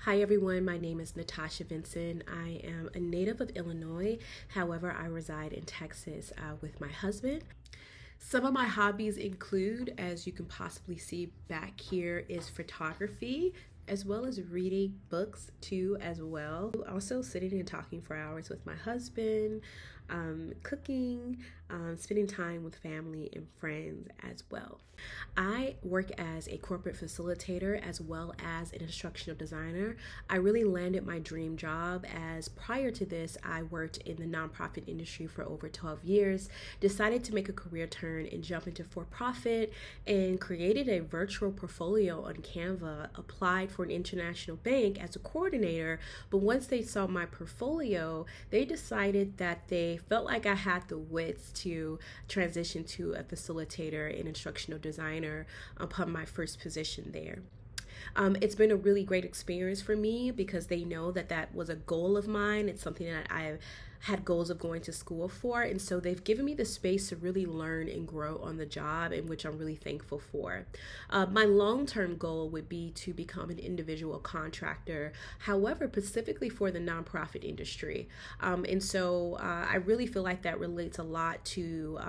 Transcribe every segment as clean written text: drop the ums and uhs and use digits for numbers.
Hi everyone, my name is Natasha Vinson. I am a native of Illinois. However, I reside in Texas with my husband. Some of my hobbies include, as you can possibly see back here, is photography, as well as reading books too as well. Also sitting and talking for hours with my husband, cooking, spending time with family and friends as well. I work as a corporate facilitator as well as an instructional designer. I really landed my dream job as prior to this, I worked in the nonprofit industry for over 12 years, decided to make a career turn and jump into for-profit and created a virtual portfolio on Canva, applied for an international bank as a coordinator. But once they saw my portfolio, they decided that they felt like I had the wits to transition to a facilitator and instructional designer upon my first position there. It's been a really great experience for me because they know that that was a goal of mine. It's something that I've had goals of going to school for, and so they've given me the space to really learn and grow on the job, in which I'm really thankful for. My long-term goal would be to become an individual contractor, however, specifically for the nonprofit industry. I really feel like that relates a lot to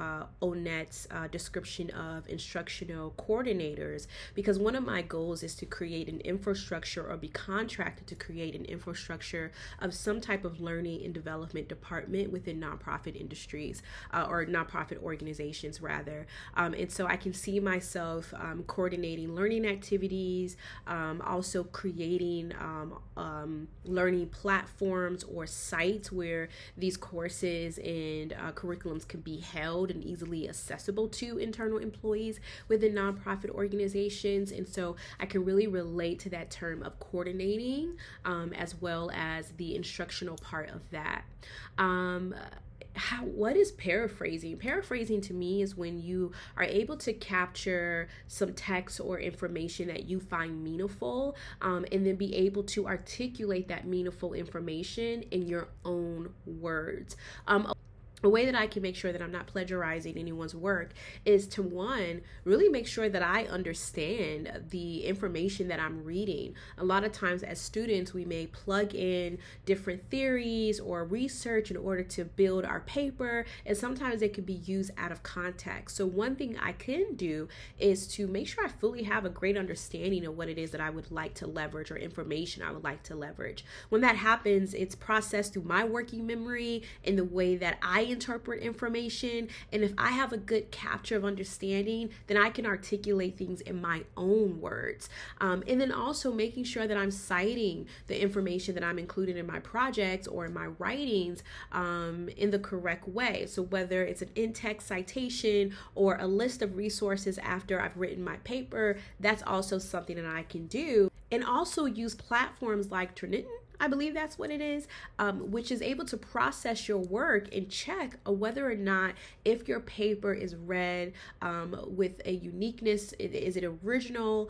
ONET's description of instructional coordinators, because one of my goals is to create an infrastructure or be contracted to create an infrastructure of some type of learning and development department within nonprofit industries or nonprofit organizations rather. And so I can see myself coordinating learning activities, also creating learning platforms or sites where these courses and curriculums can be held and easily accessible to internal employees within nonprofit organizations. And so I can really relate to that term of coordinating as well as the instructional part of that. What is paraphrasing? Paraphrasing to me is when you are able to capture some text or information that you find meaningful, and then be able to articulate that meaningful information in your own words. A way that I can make sure that I'm not plagiarizing anyone's work is to, one, really make sure that I understand the information that I'm reading. A lot of times as students, we may plug in different theories or research in order to build our paper, and sometimes it can be used out of context. So one thing I can do is to make sure I fully have a great understanding of what it is that I would like to leverage or information I would like to leverage. When that happens, it's processed through my working memory in the way that I interpret information, and if I have a good capture of understanding, then I can articulate things in my own words. And then also making sure that I'm citing the information that I'm including in my projects or in my writings in the correct way. So whether it's an in-text citation or a list of resources after I've written my paper, that's also something that I can do. And also use platforms like Trinity, I believe that's what it is, which is able to process your work and check whether or not if your paper is read with a uniqueness. Is it original?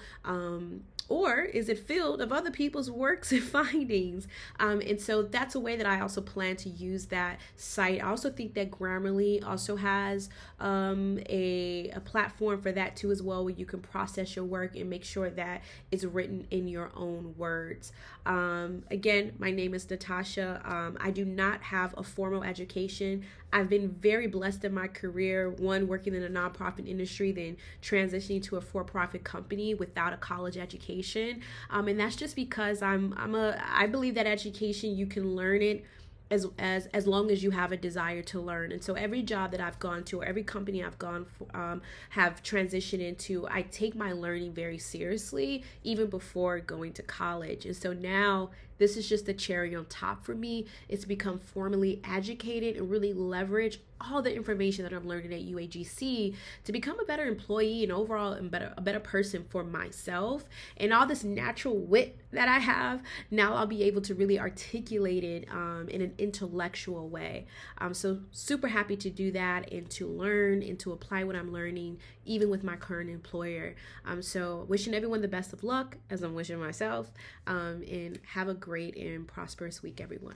Or is it filled of other people's works and findings? And so that's a way that I also plan to use that site. I also think that Grammarly also has a platform for that too as well, where you can process your work and make sure that it's written in your own words. Again, my name is Natasha. I do not have a formal education. I've been very blessed in my career, one, working in the nonprofit industry, then transitioning to a for-profit company without a college education. And that's just because I believe that education, you can learn it as long as you have a desire to learn. And so every job that I've gone to, or every company I've gone for, have transitioned into, I take my learning very seriously, even before going to college. And so now this is just the cherry on top for me. It's become formally educated and really leverage all the information that I'm learning at UAGC to become a better employee and overall a better person for myself. And all this natural wit that I have, now I'll be able to really articulate it in an intellectual way. So super happy to do that and to learn and to apply what I'm learning, even with my current employer. So wishing everyone the best of luck, as I'm wishing myself, and have a great and prosperous week, everyone.